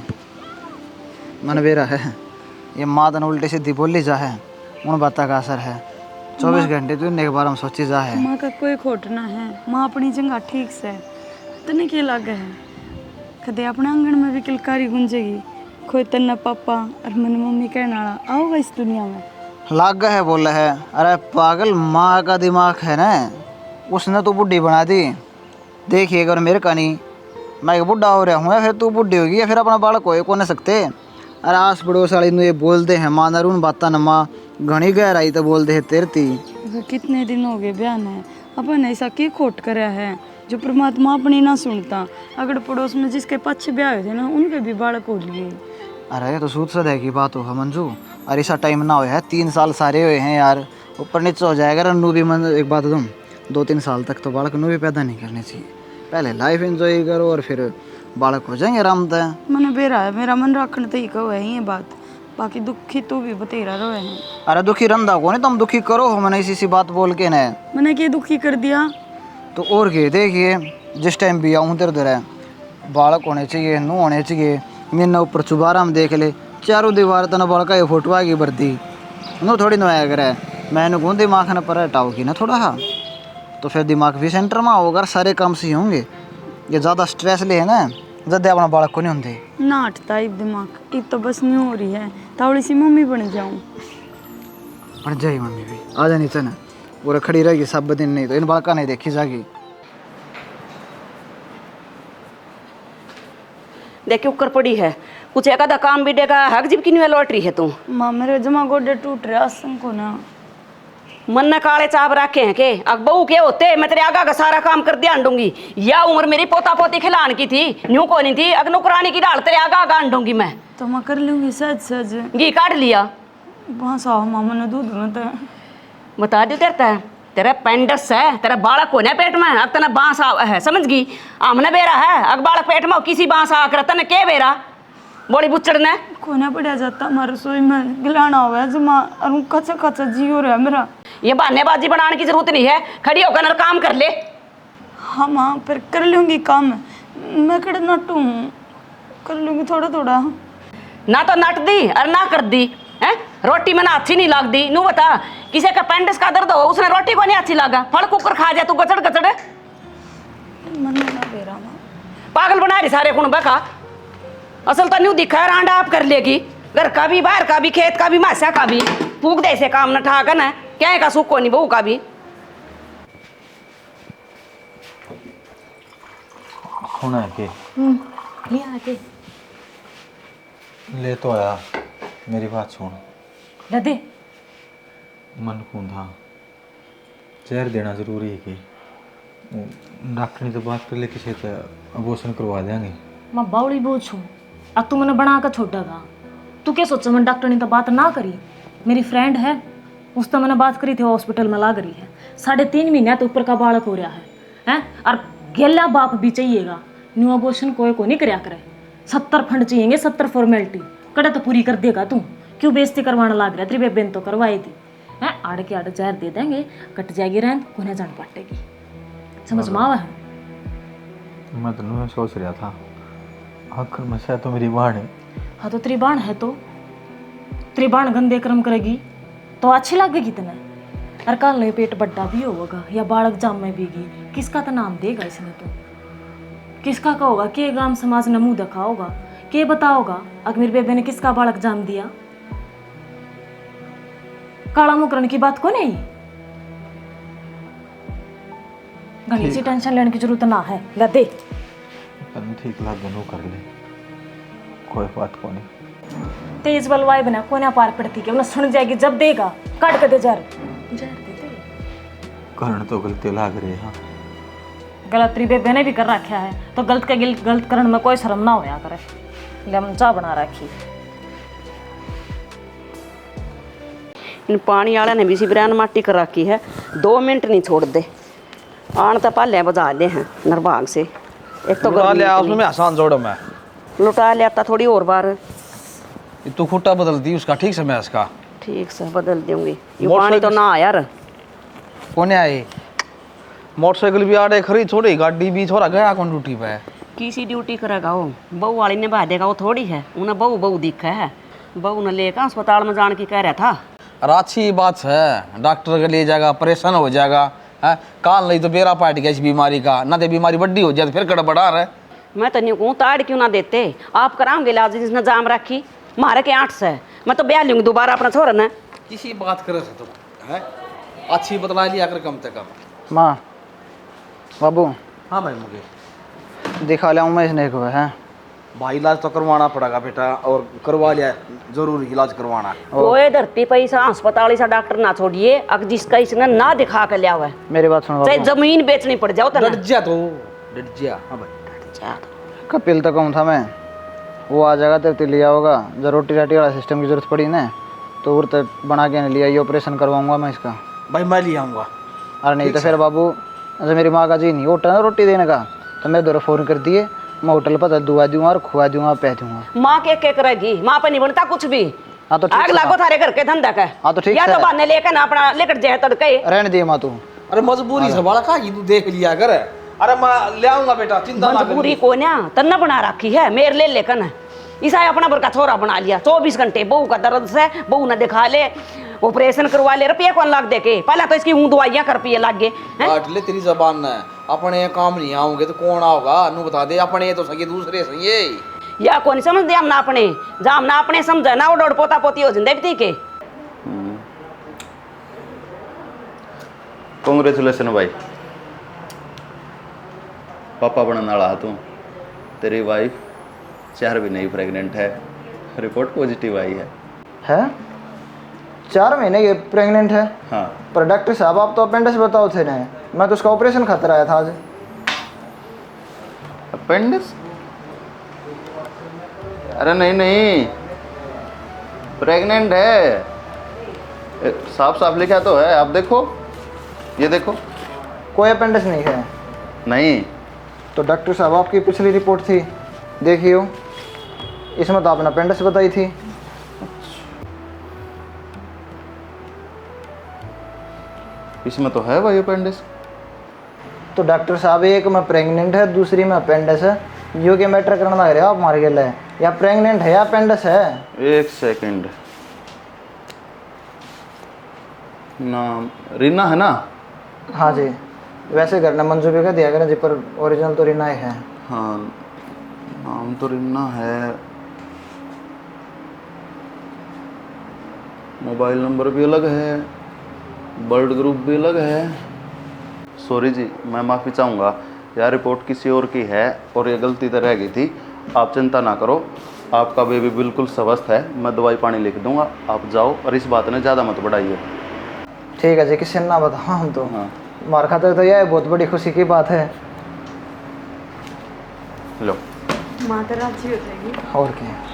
मन बेरा है ये माँ तन उल्टे सीधी बोली जा है, उन बातों का असर है। 24 घंटे तो इनके बारे में सोची जा है। माँ का कोई खोट ना है, माँ अपनी जगह ठीक से तने के लागे है। कदे अपने आंगन में भी किलकारी गूंजेगी, कोई तन्ना पापा और मन मम्मी कहने वाला आओगा इस दुनिया में लाग है बोला है। अरे पागल माँ का दिमाग है ना, उसने तो बुढ़ी बना दी। देखिए अगर मेरे का नहीं, मैं एक बुढ़ा हो रहा हूँ या फिर तू बुढ़ी होगी या फिर अपना बालक हो को नहीं सकते। अरे आस पड़ोस वाली ये बोलते हैं माँ नरून बाता न माँ घनी गहराई तो बोलते हैं तेरती। कितने दिन हो गए बयान है, अपन ऐसा क्या खोट कराया है जो परमात्मा अपनी ना सुनता। अगर पड़ोस में जिसके पक्ष ब्याह हुए थे ना उनके भी बालक हो लिए। अरे ये तो सूद सदे की बात हो मंजू, और ऐसा टाइम ना हुआ है, 3 साल सारे हुए हैं यार, ऊपर नीचे हो जाएगा। रन्नू भी मन एक बात दूँ, 2-3 साल तक तो बालक नू भी पैदा नहीं करनी चाहिए, पहले लाइफ एंजॉय करो और फिर बालक हो जाएंगे आराम से। मैंने बेरा है, मेरा मन रखने तो ही कहो है ये बात, बाकी दुखी तो भी बतेरा रहे हैं। अरे दुखी रंधा को नहीं, तुम दुखी करो हो मैंने इसी बात बोल के ना। मैंने क्या दुखी कर दिया तो और के देखिए जिस टाइम भी आऊँ तेरे है बालक होने चाहिए, नू होने चाहिए। मैंने ऊपर चुबारा में देख ले, चारों दीवार तो ना बड़का ये फोटो आगी भरती नू थोड़ी नया करे। मैंने कौन दिमाग न पर हटाओगी ना थोड़ा हाँ, तो फिर दिमाग भी सेंटर में होगा, सारे काम सही होंगे। ये ज़्यादा स्ट्रेस ले है ना ज़्यादा अपना बालक को नहीं होते ना हटता इब दिमाग, इब तो बस नहीं हो रही है तावड़ी सी मम्मी बन जाऊँ। बन जाएगी मम्मी भी, आ जानी चना पूरा खड़ी रहेगी सब दिन, नहीं तो इन बालका नहीं देखी जाएगी। देखिए उकर पड़ी है कुछ एक आधा काम भी देगा हक जिब की नहीं लौट रही है तू। माँ मेरे जमा गोडे टूट रहे आसन को ना, मन न काले चाप रखे हैं के अब बहू के होते मैं तेरे आगा का सारा काम कर ध्यान दूंगी। या उम्र मेरी पोता पोती खिलाने की थी, न्यू को नहीं थी, अग नौकरानी की डाल तेरे आगा आगा दूंगी मैं। तो मैं कर लूँगी सज सज। घी काट लिया वहाँ साहु मामा ने दूध में तो बता दो तेरा पेंडस है, तेरा बालक होने पेट में, अब तना बांस है, समझ गई? आमने बेरा है, अग बालक पेट में किसी बांस आकर तने के बेरा बड़ी बुच्चड़ ने कोना पड़ा जाता हमारे रसोई में गिलाना हुआ है जमा और कच्चा कच्चा जी हो रहा है मेरा। ये बहानेबाजी बनाने की जरूरत नहीं है, खड़ी होकर ना काम कर ले। हाँ माँ फिर कर लूँगी काम, मैं कड़े नट हूँ, कर लूँगी थोड़ा थोड़ा। ना तो नट दी और ना कर दी है, रोटी में ना अच्छी नहीं लग दी। नू बता, किसी का पेंडिस का दर्द हो उसने रोटी को नहीं अच्छी लगा, फल कुकर खा जाए तू गचड़ गचड़ मन में ना बेरा माँ। पागल बना रही सारे कुण बका। असल तो न्यू दिखा है रांडा आप कर लेगी, घर का भी, बाहर का भी, खेत का भी, मासा का भी, फूक दे ऐसे काम न ठाकन है क्या का सुख को नहीं बहू का भी। होना है के ले तो आया, मेरी बात सुन। लदे मन को था जहर देना जरूरी है कि डॉक्टर ने तो बात कर ले किसी तो अबॉर्शन करवा देंगे। मैं बावड़ी बोझ हूँ, अब तू मैंने बना कर छोड़ देगा। तू क्या सोचा, मैं डॉक्टर ने तो बात ना करी। मेरी फ्रेंड है, उससे मैंने बात करी थी, हॉस्पिटल में लाग रही है। 3.5 महीने तो ऊपर का बालक हो रहा है हैं, और गेला बाप भी चाहिएगा। न्यू अबॉर्शन कोई को नहीं कराया करे, 70 फंड चाहिएंगे, 70 फॉर्मेलिटी कड़े तो पूरी कर देगा तू। क्यों बेइज्जती करवाना लाग रहा है? तेरी बेबे ने तो करवाई थी हैं, आड़ के आड़ जहर दे देंगे, कट जाएगी रहन, कोने जान पाटेगी। समझ में आवा है? मैं तो नहीं सोच रहा था, आखिर में शायद तो मेरी बाण है। हाँ तो त्रिबाण है, तो त्रिबाण गंदे कर्म करेगी तो अच्छी लगेगी तने। और कल नहीं पेट बड्डा भी होगा या बालक जाम में बीगी, किसका तो नाम देगा इसने? तो किसका का होगा? के गांव समाज ने मुंह देखा होगा, के बताओगा अगर मेरे बेबे ने किसका बालक जाम दिया? काला मुकरण की बात को नहीं, घनी सी टेंशन लेने की जरूरत ना है। गदे ठीक लगे नो कर ले, कोई बात को नहीं। तेज बलवाई बना कोने पार पड़ती के, उन्हें सुन जाएगी जब देगा, काट के दे जहर दे दे। करण तो गलती लाग रही है। गलत तेरी बेबे ने भी कर रखा है, तो गलत के गलत करने में कोई शर्म ना होया करे। लमचा बना रखी इन पानी वाले ने भी सिबरान माटी कर रखी है, 2 मिनट नहीं छोड़ दे। आन तो पाले बजा ले हैं नरभाग से, एक तो लुटा लिया उसमें आसान जोड़ो मैं लुटा लिया था थोड़ी और बार। तू खुट्टा बदल दी उसका, ठीक से मैं इसका ठीक से बदल दूंगी। ये पानी तो ना यार, कौन आए? मोटरसाइकिल भी आड़े खरी छोड़ी, गाड़ी भी छोड़ा गया कौन ड्यूटी पे? किसी ड्यूटी करेगा वो, बहू वाली ने बहा देगा वो थोड़ी है। उन्हें बहू बहू दिखा है, बहू ने लेकर अस्पताल में जाने की कह रहा था। और अच्छी बात है, डॉक्टर के ले जाएगा, परेशान हो जाएगा है। काल नहीं तो बेरा पाट गया इस बीमारी का, ना तो बीमारी बड्डी हो जाए तो फिर गड़बड़ा रहा है। मैं तो नहीं कहूँ ताड़ क्यों ना देते, आप कराओगे इलाज जिसने जाम रखी, मारे के 8 से मैं तो ब्याह लूँगी दोबारा अपना छोरा ने। किसी बात करे तो है, अच्छी बतला लिया कर कम से कम। माँ बाबू हाँ भाई, मुझे दिखा लिया हूँ मैं इसने को है भाई, इलाज तो करवाना पड़ेगा बेटा, और करवा लिया, जरूर इलाज करवाना। कोई धरती पैसा अस्पताल ऐसा डॉक्टर ना छोड़िए, अगर जिसका इसने ना दिखा कर लिया हुआ है, मेरी बात सुनो चाहे बाबू। जमीन बेचनी पड़ जाओ तो डट जा तो डट जा। हाँ भाई कपिल तो कहूँ था मैं, वो आ जाएगा तेरे लिया होगा। जब रोटी राटी वाला सिस्टम की जरूरत पड़ी ना तो उर तक बना के नहीं लिया, ये ऑपरेशन करवाऊंगा मैं इसका। भाई मैं ले आऊँगा। अरे नहीं तो फिर बाबू, अच्छा मेरी माँ का जी नहीं होटल ना रोटी देने का, तो मैं दौरा फ़ोन कर दिए, मैं होटल पर दुआ दूंगा और खुआ दूंगा, पह दूंगा। माँ के करेगी, माँ पे नहीं बनता कुछ भी। हाँ तो ठीक आग है। लागो थारे घर के धंधा का। हाँ तो ठीक या है। तो बहाने लेकर ना अपना लेकर जाए तड़के। रहने दिए माँ तू। अरे मजबूरी से बड़ा का तू देख लिया कर। अरे मैं ले आऊंगा बेटा, चिंता ना मजबूरी को ना तन्ना बना रखी है, मेरे ले लेकर ना ईसा अपना बड़का छोरा बना लिया। 24 घंटे बहू का दर्द से बहू ने दिखा ले, ऑपरेशन करवा ले, रुपये कौन लाग दे के, पहला तो इसकी हूँ दवाइयाँ कर पिए लाग गए। काट ले तेरी जबान ने, अपने काम नहीं आओगे तो कौन आओगा? नू बता दे, अपने तो सही दूसरे सही या कौन समझ दे हम ना अपने, जाम ना अपने समझे ना वो डोड़ पोता पोती हो जिंदे भी के। कांग्रेचुलेसन भाई, पापा बनने वाला तू। तेरी वाइफ 4 भी नहीं प्रेग्नेंट है, रिपोर्ट पॉजिटिव आई है 4 महीने के प्रेग्नेंट है। हाँ। पर डॉक्टर साहब आप तो अपेंडिक्स बताओ थे ना, मैं तो उसका ऑपरेशन खतरा आया था आज। अपेंडिक्स? अरे नहीं नहीं, प्रेग्नेंट है। साफ साफ लिखा तो है, आप देखो, ये देखो। कोई अपेंडिक्स नहीं है। नहीं। तो डॉक्टर साहब आपकी पिछली रिपोर्ट थी, देखियो, इसमें तो आपने अपेंडिक्स बताई थी। इसमें तो है भाई अपेंडिक्स। तो डॉक्टर साहब एक में प्रेग्नेंट है, दूसरी में अपेंडिक्स है, यो के मैटर करना लग रहा है आप मार गए, या प्रेग्नेंट है या अपेंडिक्स है। एक सेकंड, नाम रीना है ना? हाँ जी, वैसे करना मंजू भी का दिया करें जी, पर ओरिजिनल तो रीना ही है। हाँ, नाम तो रीना है, मोबाइल नंबर भी अलग है, ब्लड ग्रुप भी अलग है। सॉरी जी, मैं माफ़ी चाहूँगा, यह रिपोर्ट किसी और की है और ये गलती तो रह गई थी। आप चिंता ना करो, आपका बेबी बिल्कुल स्वस्थ है, मैं दवाई पानी लिख दूंगा, आप जाओ और इस बात ने ज़्यादा मत बढ़ाइए। ठीक है जी, किसी ने ना बताओ हम तो। हाँ। मार खाते तो यह बहुत बड़ी खुशी की बात है। लो। माँ तो राजी हो जाएगी। और क्या,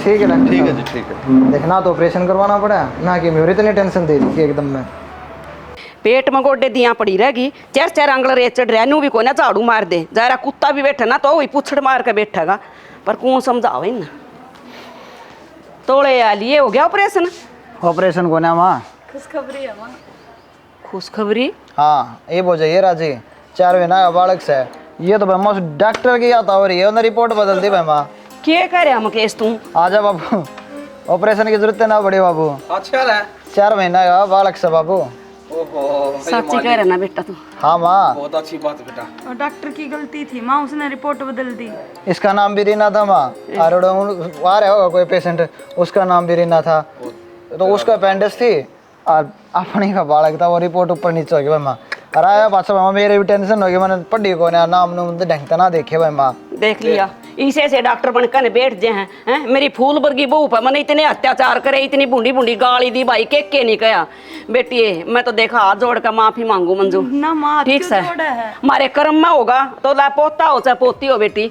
ठीक है ना? ठीक है जी, ठीक है। देखना तो ऑपरेशन करवाना पड़ा ना, कि मेरी इतनी टेंशन दे दी एकदम में। पेट में गोडे दिया पड़ी रहेगी, चेर चेर आंगल रे चढ़ रहा नू भी कोई ना झाड़ू मार दे, जरा कुत्ता भी बैठा ना तो वही पुछड़ मार के बैठेगा, पर कौन समझावे ना। तोड़े आ लिए हो गया ऑपरेशन? ऑपरेशन को ना माँ, खुशखबरी है माँ। खुशखबरी? हाँ ये बोल जाइए राजी, 4 महीना का बालक से। ये तो भाई डॉक्टर की आता हो रही है, उन्होंने रिपोर्ट बदल दी भाई माँ। क्या कह रहा मुकेश तू? आजा बाबू, ऑपरेशन की जरूरत है ना बड़े बाबू। अच्छा है। 4 महीना का बालक से बाबू। ओहो, सच्ची कह रहा ना बेटा तू? हाँ माँ, बहुत अच्छी बात बेटा। और डॉक्टर की गलती थी माँ, उसने रिपोर्ट बदल दी। इसका नाम भी रीना था माँ, आ रहा होगा कोई पेशेंट, उसका नाम भी रीना था, तो उसका अपेंडिक्स थी और अपनी का बालक था, वो रिपोर्ट ऊपर नीचे हो गई भाई माँ। अरे आया पाछा माँ, मेरे भी टेंशन हो गई, मैंने पढ़ी को ना नाम नूम ढंग ना देखे भाई माँ। देख लिया, इसे से डॉक्टर बनकर बैठ जे हैं। मेरी फूल वर्गी बहू पर मैंने इतने अत्याचार करे, इतनी बूढ़ी बूढ़ी गाली दी भाई, के नहीं कहा बेटी। मैं तो देखा हाथ जोड़ कर माफी मांगू मंजू ना माँ, ठीक से, है हमारे कर्म में होगा तो ला पोता हो चाहे पोती हो बेटी।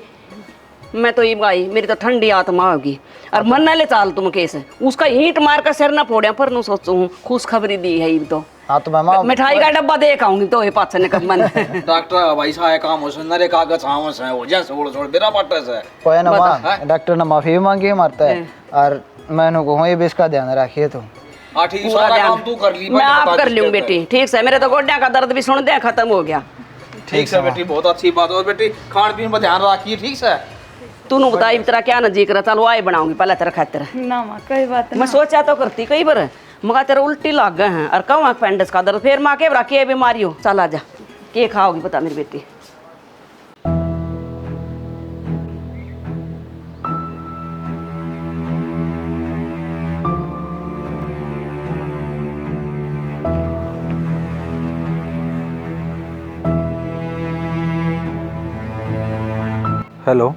मैं तो ये भाई, मेरी तो ठंडी आत्मा होगी। और मन ना ले चाल तुम केस, उसका ईंट मार कर सिर ना फोड़े, पर नु सोचू हूँ खुशखबरी दी है ये तो। हाँ तो मामा मिठाई का डब्बा देख आऊंगी तो ये पाछे ने कब मन। डॉक्टर भाई साहब काम हो सुनरे कागज आमस है हो जा छोड़ छोड़ बेरा पट्टा से कोई ना माँ, डॉक्टर ने माफी भी मांगी मारता है, और मैंने कहूँ ये भी इसका ध्यान रखिए तो। हाँ ठीक, सारा काम तू कर ली, मैं आप कर लूँ बेटी, ठीक है। मेरे तो गोड्या का दर्द भी सुन दे खत्म हो गया। ठीक है बेटी, बहुत अच्छी बात। और बेटी खान पीन पर ध्यान रखिए, ठीक है? तूने बताई तेरा क्या नजीक रहा, चलो आए बनाऊंगी पहले तेरा खातिर। ना माँ, कोई बात मैं सोचा तो करती कई बार, मगर तेरा उल्टी लग गए हैं और कहूँ अपेंडिक्स का दर्द, फिर माँ के रखी है बीमारी हो। चल आ जा, के खाओगी बता मेरी बेटी। हेलो,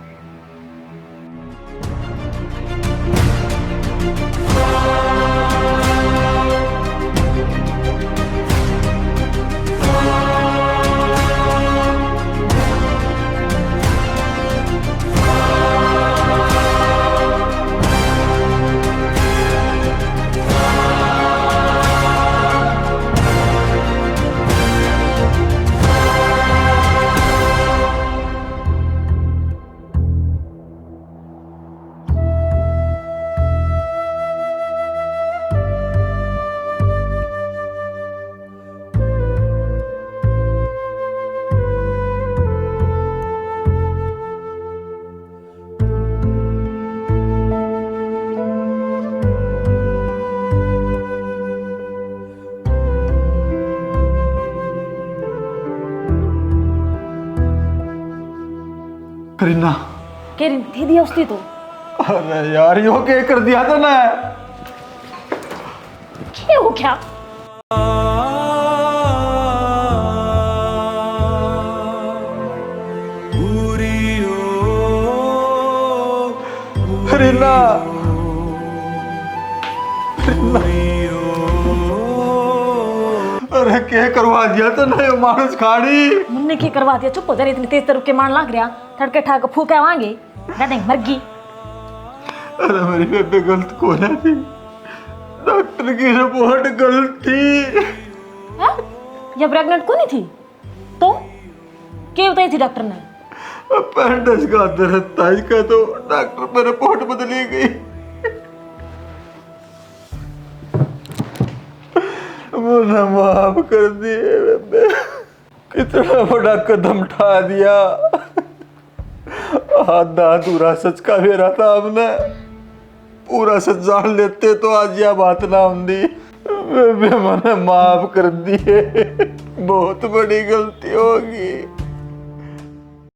रीना, के दे दिया उसने तो। अरे यार यो क्या कर दिया था ना। क्या हो क्या? रीना, अरे क्या करवा दिया था ना ये मानुस खाड़ी। मुन्ने की करवा दिया, चुप हो जा, इतनी तेज रुक के मान लाग रहा, थड़के ठाक फूका वांगे ना देख मर गई। अरे मेरी बेबे गलत को ना थी, डॉक्टर की रिपोर्ट गलत थी। हैं? या प्रेग्नेंट को नहीं थी तो क्या बताई थी डॉक्टर ने? अपेंडिक्स का दर्द था इसका, तो डॉक्टर पर रिपोर्ट बदली गई। मुझे माफ कर दिए बेबे, कितना बड़ा कदम उठा दिया। आधा अधूरा सच का मेरा था, हमने पूरा सच जान लेते तो आज यह बात ना होती। बेबे मैंने माफ कर दिए, बहुत बड़ी गलती होगी।